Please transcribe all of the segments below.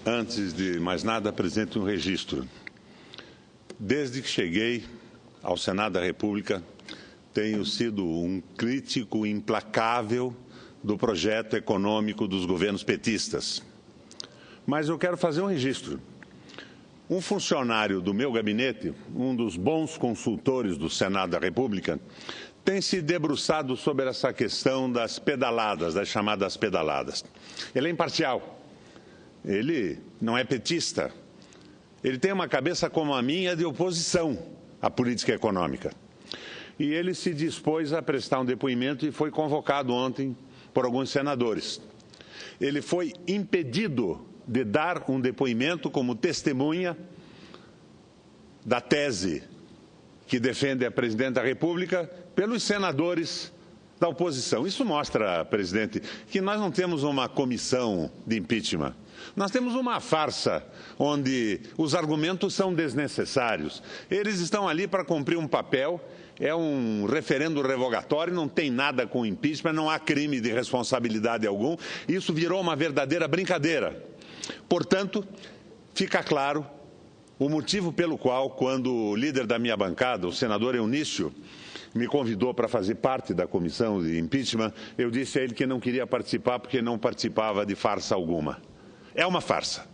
Antes de mais nada, apresento um registro. Desde que cheguei ao Senado da República, tenho sido um crítico implacável do projeto econômico dos governos petistas. Mas eu quero fazer um registro. Um funcionário do meu gabinete, um dos bons consultores do Senado da República, tem se debruçado sobre essa questão das pedaladas, das chamadas pedaladas. Ele é imparcial, ele não é petista, ele tem uma cabeça como a minha de oposição à política econômica. E ele se dispôs a prestar um depoimento e foi convocado ontem por alguns senadores. Ele foi impedido de dar um depoimento como testemunha da tese que defende a presidente da República pelos senadores da oposição. Isso mostra, presidente, que nós não temos uma comissão de impeachment. Nós temos uma farsa onde os argumentos são desnecessários. Eles estão ali para cumprir um papel, é um referendo revogatório, não tem nada com impeachment, não há crime de responsabilidade algum. Isso virou uma verdadeira brincadeira. Portanto, fica claro o motivo pelo qual, quando o líder da minha bancada, o senador Eunício, me convidou para fazer parte da comissão de impeachment, eu disse a ele que não queria participar porque não participava de farsa alguma. É uma farsa.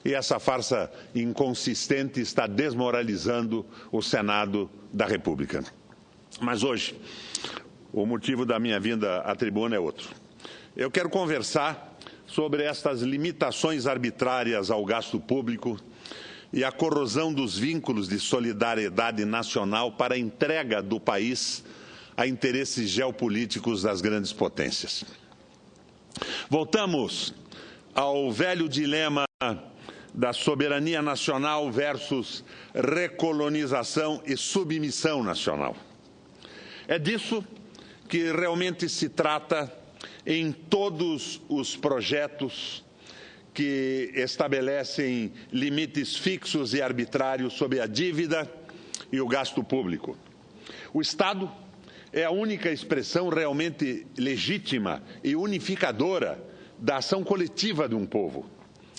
E essa farsa inconsistente está desmoralizando o Senado da República. Mas hoje, o motivo da minha vinda à tribuna é outro. Eu quero conversar sobre estas limitações arbitrárias ao gasto público e a corrosão dos vínculos de solidariedade nacional para a entrega do país a interesses geopolíticos das grandes potências. Voltamos ao velho dilema da soberania nacional versus recolonização e submissão nacional. É disso que realmente se trata em todos os projetos que estabelecem limites fixos e arbitrários sobre a dívida e o gasto público. O Estado é a única expressão realmente legítima e unificadora da ação coletiva de um povo.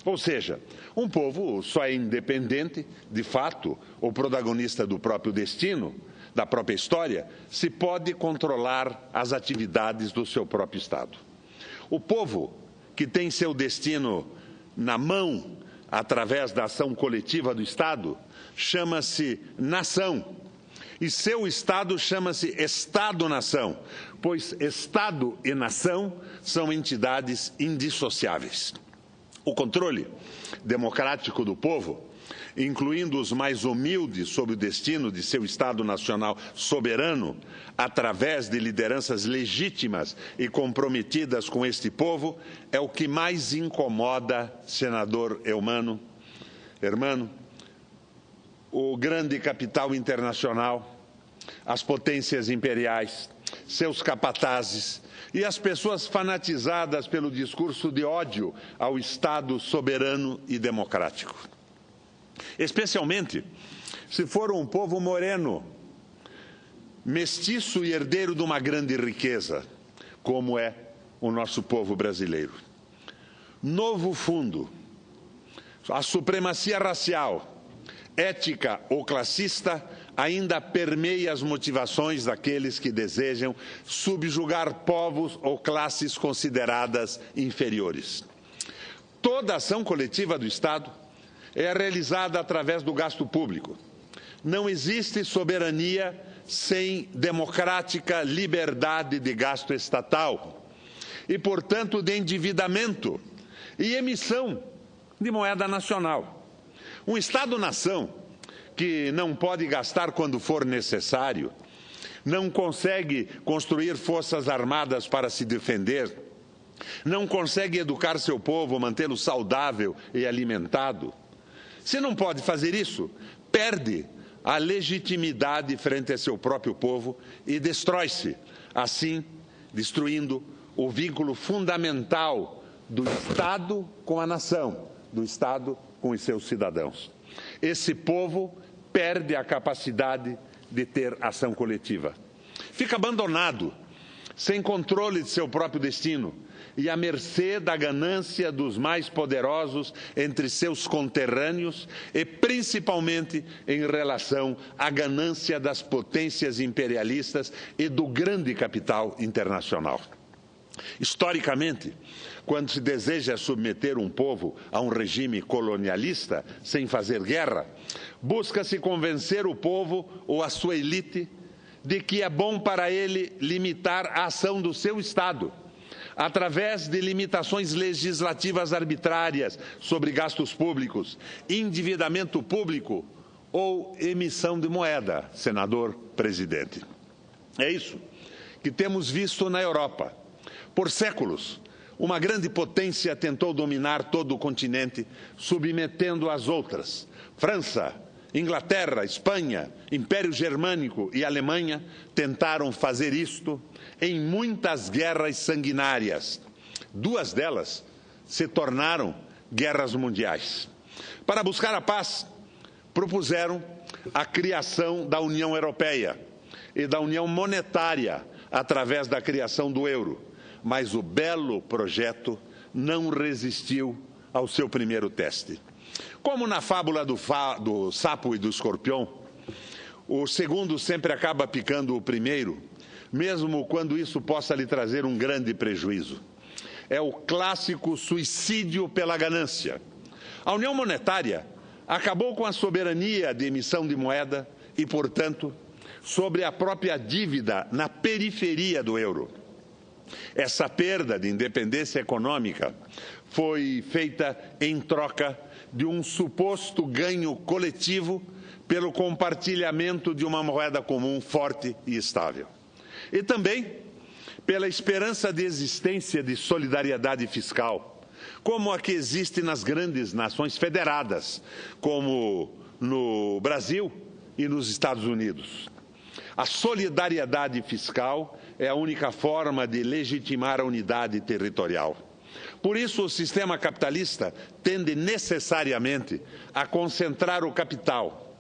Ou seja, um povo só é independente, de fato, ou protagonista do próprio destino, da própria história, se pode controlar as atividades do seu próprio Estado. O povo que tem seu destino na mão, através da ação coletiva do Estado, chama-se nação. E seu Estado chama-se Estado-nação, pois Estado e nação são entidades indissociáveis. O controle democrático do povo, incluindo os mais humildes sobre o destino de seu Estado nacional soberano, através de lideranças legítimas e comprometidas com este povo, é o que mais incomoda, senador Hermano, o grande capital internacional, as potências imperiais, seus capatazes e as pessoas fanatizadas pelo discurso de ódio ao Estado soberano e democrático. Especialmente se for um povo moreno, mestiço e herdeiro de uma grande riqueza, como é o nosso povo brasileiro. Novo fundo, a supremacia racial, ética ou classista ainda permeia as motivações daqueles que desejam subjugar povos ou classes consideradas inferiores. Toda ação coletiva do Estado é realizada através do gasto público. Não existe soberania sem democrática liberdade de gasto estatal e, portanto, de endividamento e emissão de moeda nacional. Um Estado-nação que não pode gastar quando for necessário, não consegue construir forças armadas para se defender, não consegue educar seu povo, mantê-lo saudável e alimentado. Se não pode fazer isso, perde a legitimidade frente a seu próprio povo e destrói-se, assim destruindo o vínculo fundamental do Estado com a nação, do Estado com os seus cidadãos. Esse povo perde a capacidade de ter ação coletiva. Fica abandonado, sem controle de seu próprio destino e à mercê da ganância dos mais poderosos entre seus conterrâneos e, principalmente, em relação à ganância das potências imperialistas e do grande capital internacional. Historicamente, quando se deseja submeter um povo a um regime colonialista sem fazer guerra, busca-se convencer o povo ou a sua elite de que é bom para ele limitar a ação do seu Estado, através de limitações legislativas arbitrárias sobre gastos públicos, endividamento público ou emissão de moeda, senador presidente. É isso que temos visto na Europa. Por séculos, uma grande potência tentou dominar todo o continente, submetendo as outras. França, Inglaterra, Espanha, Império Germânico e Alemanha tentaram fazer isto em muitas guerras sanguinárias. 2 delas se tornaram guerras mundiais. Para buscar a paz, propuseram a criação da União Europeia e da União Monetária através da criação do euro. Mas o belo projeto não resistiu ao seu primeiro teste. Como na fábula do sapo e do escorpião, o segundo sempre acaba picando o primeiro, mesmo quando isso possa lhe trazer um grande prejuízo. É o clássico suicídio pela ganância. A União Monetária acabou com a soberania de emissão de moeda e, portanto, sobre a própria dívida na periferia do euro. Essa perda de independência econômica foi feita em troca de um suposto ganho coletivo pelo compartilhamento de uma moeda comum forte e estável. E também pela esperança de existência de solidariedade fiscal, como a que existe nas grandes nações federadas, como no Brasil e nos Estados Unidos. A solidariedade fiscal é a única forma de legitimar a unidade territorial. Por isso, o sistema capitalista tende necessariamente a concentrar o capital,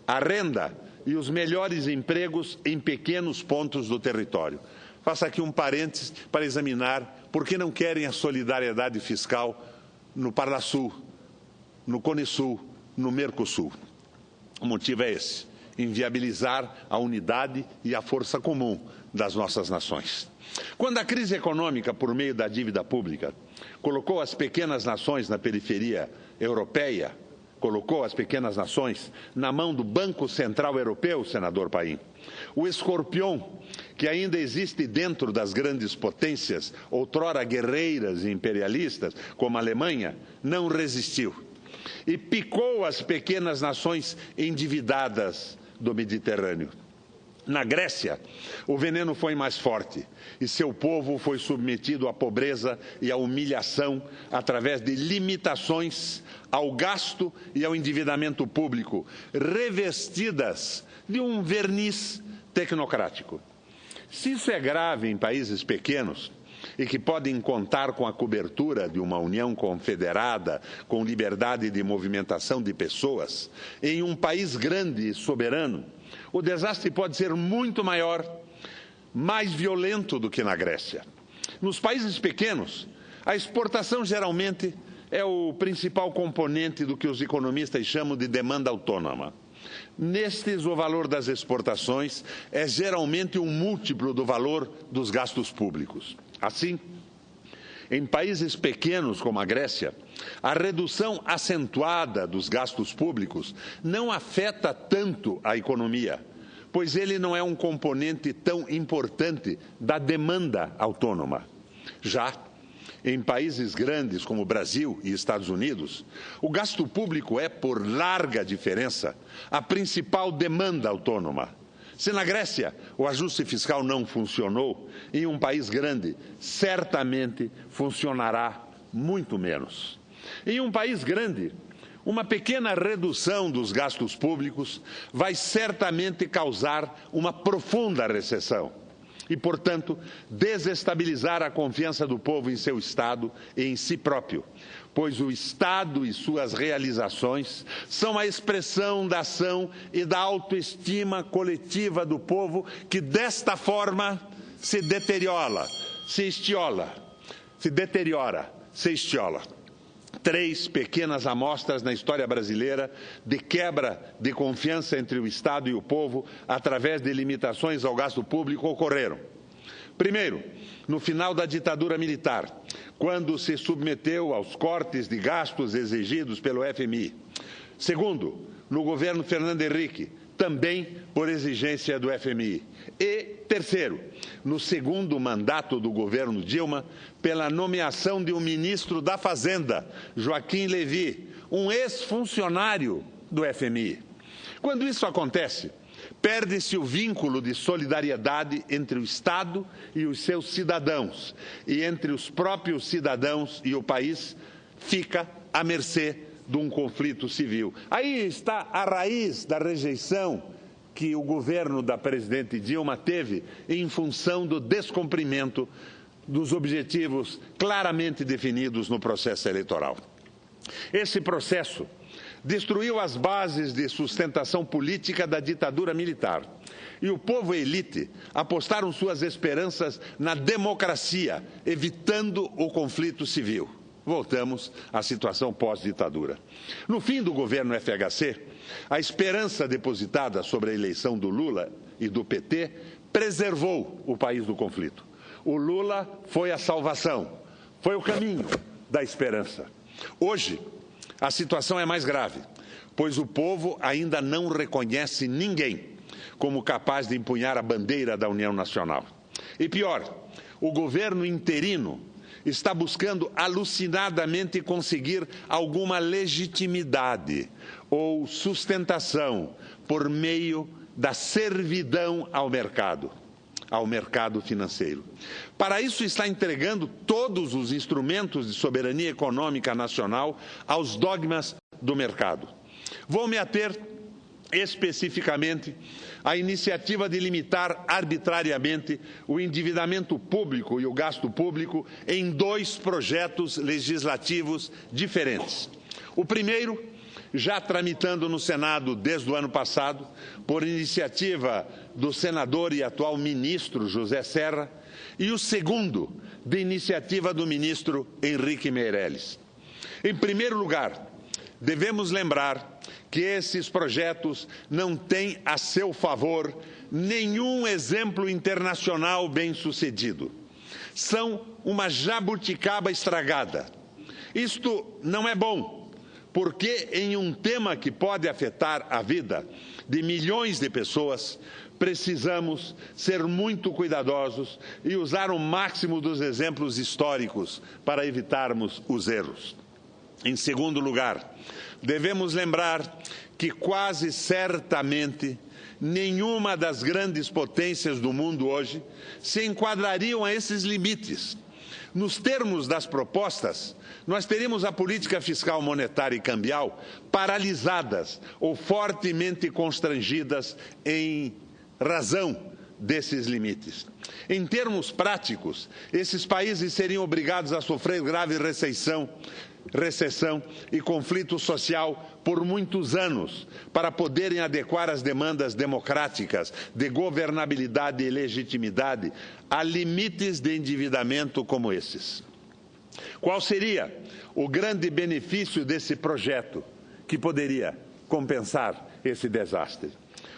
a renda e os melhores empregos em pequenos pontos do território. Faço aqui um parênteses para examinar por que não querem a solidariedade fiscal no Parlasul, no Conesul, no Mercosul. O motivo é esse: inviabilizar a unidade e a força comum das nossas nações. Quando a crise econômica, por meio da dívida pública, colocou as pequenas nações na periferia europeia, colocou as pequenas nações na mão do Banco Central Europeu, senador Paim, o escorpião, que ainda existe dentro das grandes potências, outrora guerreiras e imperialistas, como a Alemanha, não resistiu e picou as pequenas nações endividadas do Mediterrâneo. Na Grécia, o veneno foi mais forte e seu povo foi submetido à pobreza e à humilhação através de limitações ao gasto e ao endividamento público, revestidas de um verniz tecnocrático. Se isso é grave em países pequenos e que podem contar com a cobertura de uma União confederada com liberdade de movimentação de pessoas, em um país grande e soberano, o desastre pode ser muito maior, mais violento do que na Grécia. Nos países pequenos, a exportação geralmente é o principal componente do que os economistas chamam de demanda autônoma. Nestes, o valor das exportações é geralmente um múltiplo do valor dos gastos públicos. Assim, em países pequenos como a Grécia, a redução acentuada dos gastos públicos não afeta tanto a economia, pois ele não é um componente tão importante da demanda autônoma. Já em países grandes como Brasil e Estados Unidos, o gasto público é, por larga diferença, a principal demanda autônoma. Se na Grécia o ajuste fiscal não funcionou, em um país grande certamente funcionará muito menos. Em um país grande, uma pequena redução dos gastos públicos vai certamente causar uma profunda recessão e, portanto, desestabilizar a confiança do povo em seu Estado e em si próprio, pois o Estado e suas realizações são a expressão da ação e da autoestima coletiva do povo, que desta forma se deteriora, se estiola, se deteriora, se estiola. 3 pequenas amostras na história brasileira de quebra de confiança entre o Estado e o povo através de limitações ao gasto público ocorreram. Primeiro, no final da ditadura militar, quando se submeteu aos cortes de gastos exigidos pelo FMI. Segundo, no governo Fernando Henrique, também por exigência do FMI. E, terceiro, no segundo mandato do governo Dilma, pela nomeação de um ministro da Fazenda, Joaquim Levy, um ex-funcionário do FMI. Quando isso acontece, perde-se o vínculo de solidariedade entre o Estado e os seus cidadãos, e entre os próprios cidadãos e o país fica à mercê de um conflito civil. Aí está a raiz da rejeição que o governo da presidente Dilma teve em função do descumprimento dos objetivos claramente definidos no processo eleitoral. Esse processo destruiu as bases de sustentação política da ditadura militar. E o povo e a elite apostaram suas esperanças na democracia, evitando o conflito civil. Voltamos à situação pós-ditadura. No fim do governo FHC, a esperança depositada sobre a eleição do Lula e do PT preservou o país do conflito. O Lula foi a salvação, foi o caminho da esperança. Hoje, a situação é mais grave, pois o povo ainda não reconhece ninguém como capaz de empunhar a bandeira da União Nacional. E pior, o governo interino está buscando alucinadamente conseguir alguma legitimidade ou sustentação por meio da servidão ao mercado financeiro. Para isso, está entregando todos os instrumentos de soberania econômica nacional aos dogmas do mercado. Vou me ater especificamente à iniciativa de limitar arbitrariamente o endividamento público e o gasto público em 2 projetos legislativos diferentes. O primeiro, já tramitando no Senado desde o ano passado, por iniciativa do senador e atual ministro José Serra, e o segundo, de iniciativa do ministro Henrique Meirelles. Em primeiro lugar, devemos lembrar que esses projetos não têm a seu favor nenhum exemplo internacional bem-sucedido. São uma jabuticaba estragada. Isto não é bom, porque em um tema que pode afetar a vida de milhões de pessoas, precisamos ser muito cuidadosos e usar o máximo dos exemplos históricos para evitarmos os erros. Em segundo lugar, devemos lembrar que quase certamente nenhuma das grandes potências do mundo hoje se enquadrariam a esses limites. Nos termos das propostas, nós teríamos a política fiscal, monetária e cambial paralisadas ou fortemente constrangidas em razão desses limites. Em termos práticos, esses países seriam obrigados a sofrer grave recessão e conflito social por muitos anos para poderem adequar as demandas democráticas de governabilidade e legitimidade a limites de endividamento como esses. Qual seria o grande benefício desse projeto que poderia compensar esse desastre?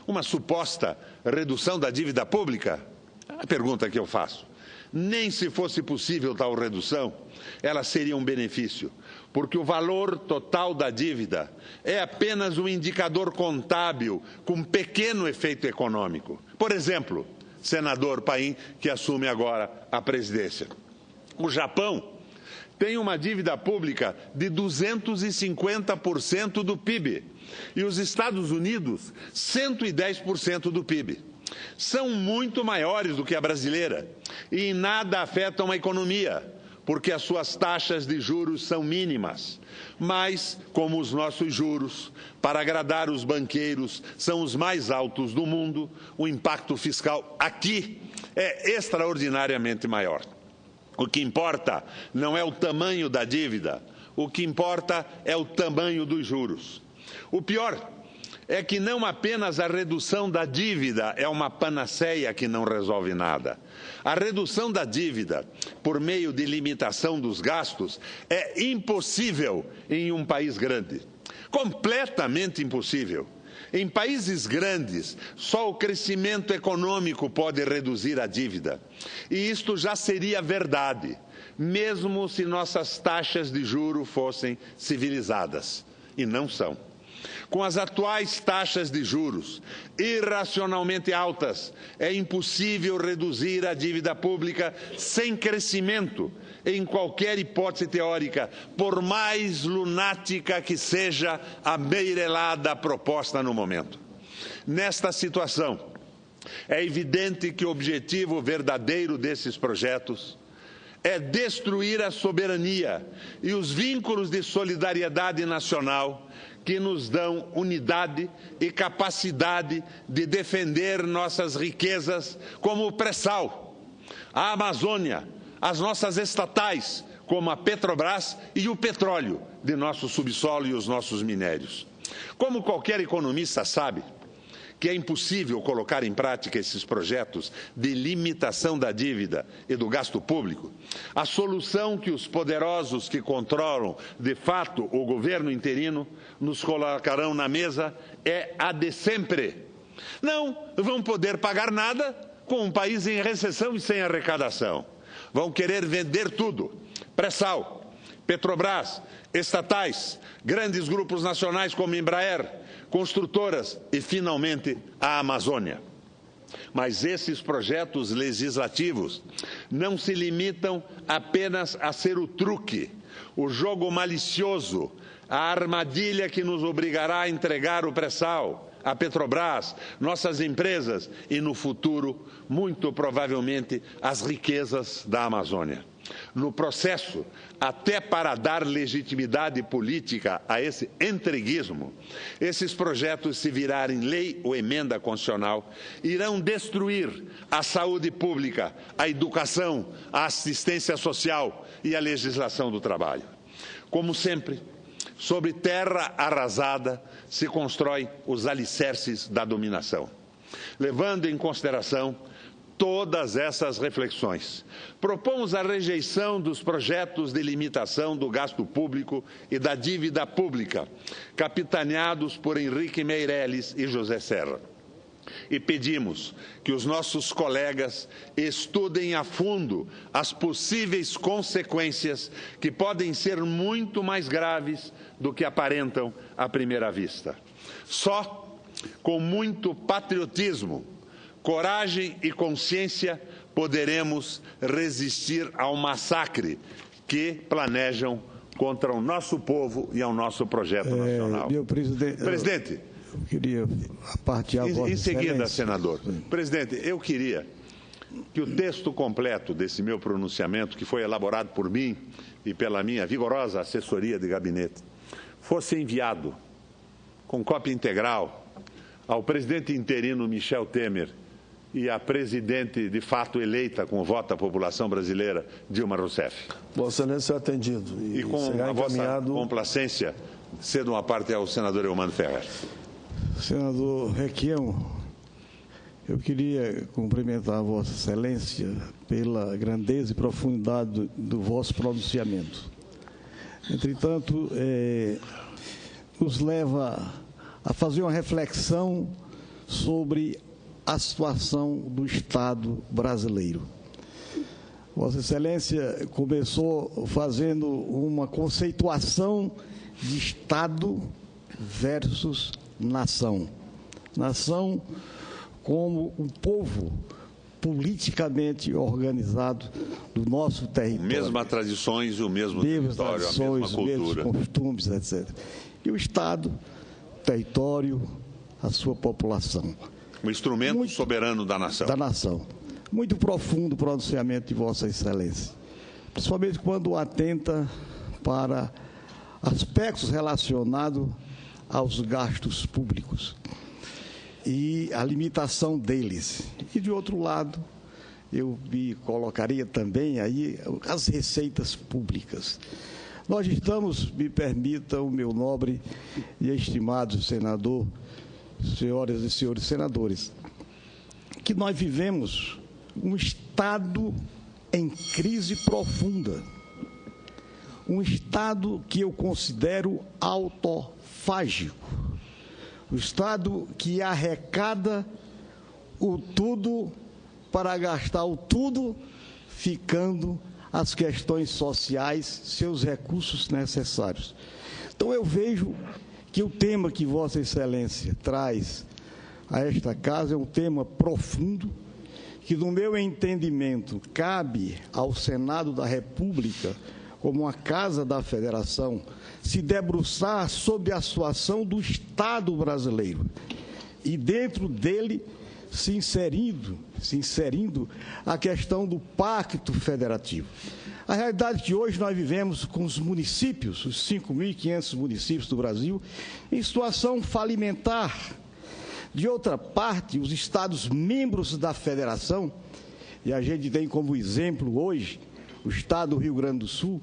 Uma suposta redução da dívida pública? A pergunta que eu faço. Nem se fosse possível tal redução, ela seria um benefício, porque o valor total da dívida é apenas um indicador contábil com pequeno efeito econômico. Por exemplo, senador Paim, que assume agora a presidência. O Japão tem uma dívida pública de 250% do PIB e os Estados Unidos 110% do PIB. São muito maiores do que a brasileira e em nada afetam a economia, porque as suas taxas de juros são mínimas. Mas, como os nossos juros, para agradar os banqueiros, são os mais altos do mundo, o impacto fiscal aqui é extraordinariamente maior. O que importa não é o tamanho da dívida, o que importa é o tamanho dos juros. O pior é que não apenas a redução da dívida é uma panaceia que não resolve nada. A redução da dívida por meio de limitação dos gastos é impossível em um país grande. Completamente impossível. Em países grandes, só o crescimento econômico pode reduzir a dívida. E isto já seria verdade, mesmo se nossas taxas de juros fossem civilizadas. E não são. Com as atuais taxas de juros irracionalmente altas, é impossível reduzir a dívida pública sem crescimento, em qualquer hipótese teórica, por mais lunática que seja a meirelada proposta no momento. Nesta situação, é evidente que o objetivo verdadeiro desses projetos é destruir a soberania e os vínculos de solidariedade nacional que nos dão unidade e capacidade de defender nossas riquezas, como o pré-sal, a Amazônia, as nossas estatais, como a Petrobras, e o petróleo de nosso subsolo e os nossos minérios. Como qualquer economista sabe, que é impossível colocar em prática esses projetos de limitação da dívida e do gasto público, a solução que os poderosos que controlam, de fato, o governo interino, nos colocarão na mesa é a de sempre. Não vão poder pagar nada com um país em recessão e sem arrecadação. Vão querer vender tudo, pré-sal, Petrobras, estatais, grandes grupos nacionais como Embraer, construtoras e, finalmente, a Amazônia. Mas esses projetos legislativos não se limitam apenas a ser o truque, o jogo malicioso, a armadilha que nos obrigará a entregar o pré-sal, a Petrobras, nossas empresas e, no futuro, muito provavelmente, as riquezas da Amazônia. No processo, até para dar legitimidade política a esse entreguismo, esses projetos, se virarem lei ou emenda constitucional, irão destruir a saúde pública, a educação, a assistência social e a legislação do trabalho. Como sempre, sobre terra arrasada se constroem os alicerces da dominação. Levando em consideração todas essas reflexões, propomos a rejeição dos projetos de limitação do gasto público e da dívida pública, capitaneados por Henrique Meirelles e José Serra. E pedimos que os nossos colegas estudem a fundo as possíveis consequências que podem ser muito mais graves do que aparentam à primeira vista. Só com muito patriotismo, coragem e consciência poderemos resistir ao massacre que planejam contra o nosso povo e ao nosso projeto nacional. Meu presidente, eu queria partilhar a vossa Em seguida, excelência. senador. Presidente, eu queria que o texto completo desse meu pronunciamento, que foi elaborado por mim e pela minha vigorosa assessoria de gabinete, fosse enviado com cópia integral ao presidente interino Michel Temer e à presidente, de fato, eleita com o voto da população brasileira, Dilma Rousseff. Vossa Excelência é atendido. E com a vossa complacência, cedo uma parte ao senador Eumano Ferrer. Senador Requião, eu queria cumprimentar a Vossa Excelência pela grandeza e profundidade do vosso pronunciamento. Entretanto, nos leva a fazer uma reflexão sobre a situação do Estado brasileiro. Vossa Excelência começou fazendo uma conceituação de Estado versus nação. Nação como um povo politicamente organizado do nosso território. Mesmas tradições, o mesmo território, a mesma cultura. Mesmos costumes, etc. E o Estado, território, a sua população. Um instrumento soberano da nação. Da nação. Muito profundo o pronunciamento de Vossa Excelência, principalmente quando atenta para aspectos relacionados aos gastos públicos e a limitação deles. E, de outro lado, eu me colocaria também aí as receitas públicas. Nós estamos, me permita o meu nobre e estimado senador, senhoras e senhores senadores, que nós vivemos um Estado em crise profunda, um Estado que eu considero autofágico, um Estado que arrecada o tudo para gastar o tudo, ficando as questões sociais, seus recursos necessários. Então eu vejo que o tema que Vossa Excelência traz a esta casa é um tema profundo, que no meu entendimento cabe ao Senado da República, como a Casa da Federação, se debruçar sobre a situação do Estado brasileiro e dentro dele se inserindo a questão do Pacto Federativo. A realidade é que hoje nós vivemos com os municípios, os 5.500 municípios do Brasil, em situação falimentar. De outra parte, os estados membros da federação, e a gente tem como exemplo hoje o estado do Rio Grande do Sul,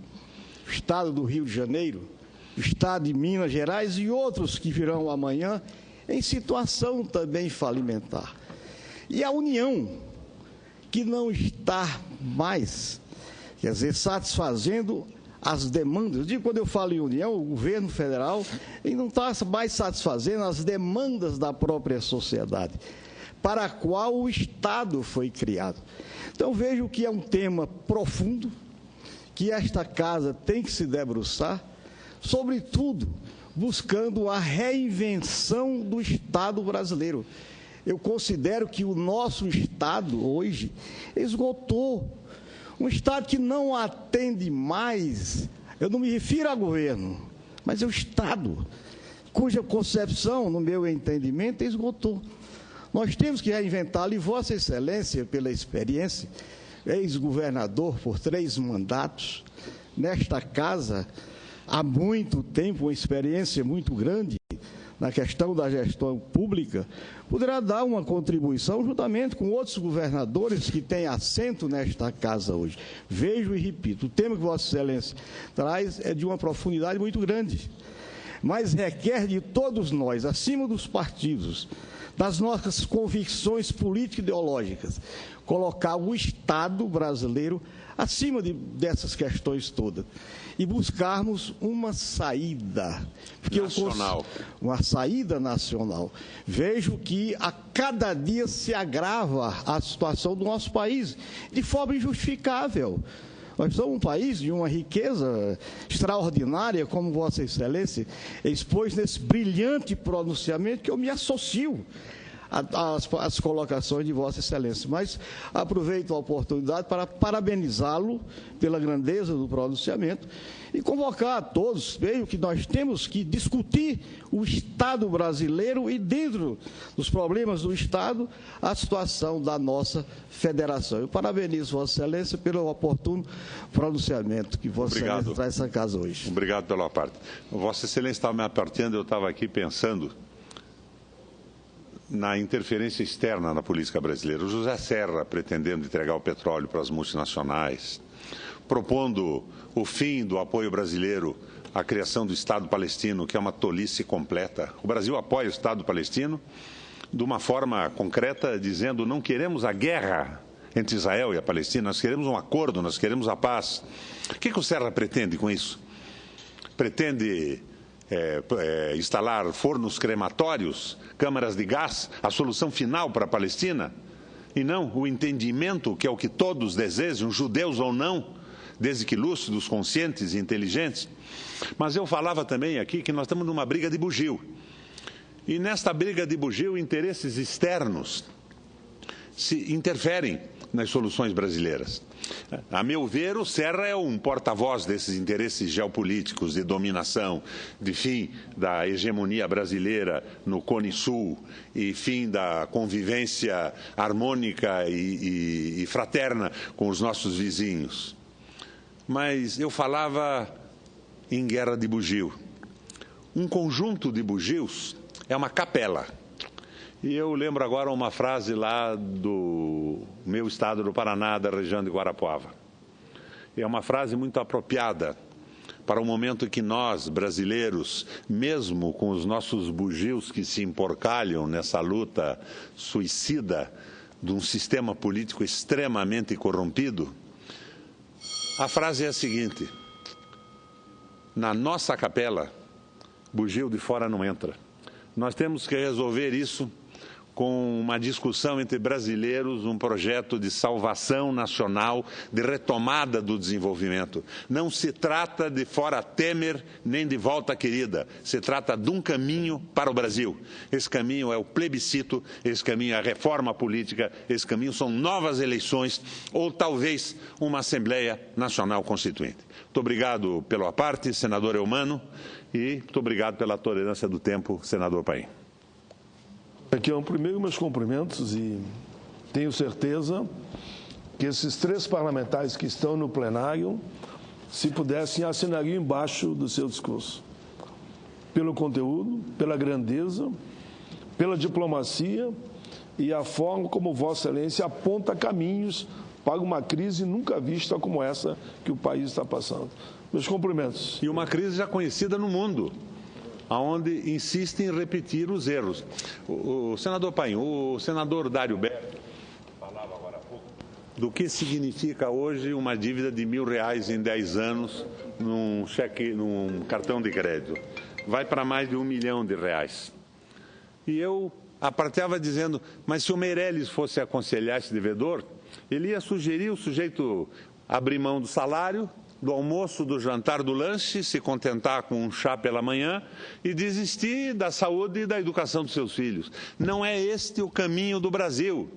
o estado do Rio de Janeiro, o estado de Minas Gerais e outros que virão amanhã, em situação também falimentar. E a União, que não está mais, quer dizer, satisfazendo as demandas. Eu digo, quando eu falo em União, o governo federal, ele não está mais satisfazendo as demandas da própria sociedade, para a qual o Estado foi criado. Então, vejo que é um tema profundo, que esta casa tem que se debruçar, sobretudo buscando a reinvenção do Estado brasileiro. Eu considero que o nosso Estado, hoje, esgotou. Um Estado que não atende mais, eu não me refiro ao governo, mas é o Estado, cuja concepção, no meu entendimento, esgotou. Nós temos que reinventá-lo, e Vossa Excelência, pela experiência, ex-governador por 3 mandatos, nesta casa, há muito tempo, uma experiência muito grande na questão da gestão pública, poderá dar uma contribuição juntamente com outros governadores que têm assento nesta casa hoje. Vejo e repito, o tema que Vossa Excelência traz é de uma profundidade muito grande, mas requer de todos nós, acima dos partidos, das nossas convicções político-ideológicas, colocar o Estado brasileiro acima dessas questões todas e buscarmos uma saída nacional. Uma saída nacional. Vejo que a cada dia se agrava a situação do nosso país de forma injustificável. Nós somos um país de uma riqueza extraordinária, como Vossa Excelência expôs nesse brilhante pronunciamento, que eu me associo às colocações de Vossa Excelência. Mas aproveito a oportunidade para parabenizá-lo pela grandeza do pronunciamento e convocar a todos, vejo que nós temos que discutir o Estado brasileiro e, dentro dos problemas do Estado, a situação da nossa federação. Eu parabenizo Vossa Excelência pelo oportuno pronunciamento que Vossa Excelência traz essa casa hoje. Obrigado pela parte. Vossa Excelência estava me apertando, eu estava aqui pensando na interferência externa na política brasileira. O José Serra pretendendo entregar o petróleo para as multinacionais, propondo o fim do apoio brasileiro à criação do Estado palestino, que é uma tolice completa. O Brasil apoia o Estado palestino de uma forma concreta, dizendo: não queremos a guerra entre Israel e a Palestina, nós queremos um acordo, nós queremos a paz. O que o Serra pretende com isso? Pretende instalar fornos crematórios, câmaras de gás, a solução final para a Palestina? E não o entendimento, que é o que todos desejam, judeus ou não, desde que lúcidos, conscientes e inteligentes. Mas eu falava também aqui que nós estamos numa briga de bugio. E nesta briga de bugio, interesses externos se interferem nas soluções brasileiras. A meu ver, o Serra é um porta-voz desses interesses geopolíticos de dominação, de fim da hegemonia brasileira no Cone Sul e fim da convivência harmônica e fraterna com os nossos vizinhos. Mas eu falava em guerra de bugio. Um conjunto de bugios é uma capela. E eu lembro agora uma frase lá do meu estado do Paraná, da região de Guarapuava. É uma frase muito apropriada, para o momento em que nós, brasileiros, mesmo com os nossos bugios que se emporcalham nessa luta suicida de um sistema político extremamente corrompido, a frase é a seguinte: na nossa capela, bugio de fora não entra. Nós temos que resolver isso com uma discussão entre brasileiros, um projeto de salvação nacional, de retomada do desenvolvimento. Não se trata de fora Temer, nem de volta querida. Se trata de um caminho para o Brasil. Esse caminho é o plebiscito, esse caminho é a reforma política, esse caminho são novas eleições ou talvez uma Assembleia Nacional Constituinte. Muito obrigado pela parte, senador Eumano, e muito obrigado pela tolerância do tempo, senador Paim. Aqui é primeiro meus cumprimentos e tenho certeza que esses 3 parlamentares que estão no plenário, se pudessem, assinariam embaixo do seu discurso. Pelo conteúdo, pela grandeza, pela diplomacia e a forma como Vossa Excelência aponta caminhos para uma crise nunca vista como essa que o país está passando. Meus cumprimentos. E uma crise já conhecida no mundo, onde insiste em repetir os erros. O senador Paim, o senador Dário Berto falava agora há pouco do que significa hoje uma dívida de R$1.000 em 10 anos num cartão de crédito. Vai para mais de R$1 milhão. E eu apartava dizendo, mas se o Meirelles fosse aconselhar esse devedor, ele ia sugerir o sujeito abrir mão do salário, do almoço, do jantar, do lanche, se contentar com um chá pela manhã e desistir da saúde e da educação dos seus filhos. Não é este o caminho do Brasil.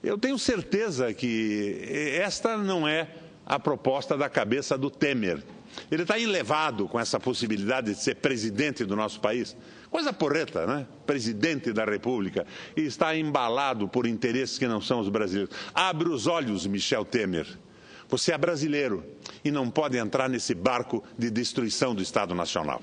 Eu tenho certeza que esta não é a proposta da cabeça do Temer. Ele está enlevado com essa possibilidade de ser presidente do nosso país. Coisa porreta, né? Presidente da República. E está embalado por interesses que não são os brasileiros. Abre os olhos, Michel Temer. Você é brasileiro e não pode entrar nesse barco de destruição do Estado Nacional.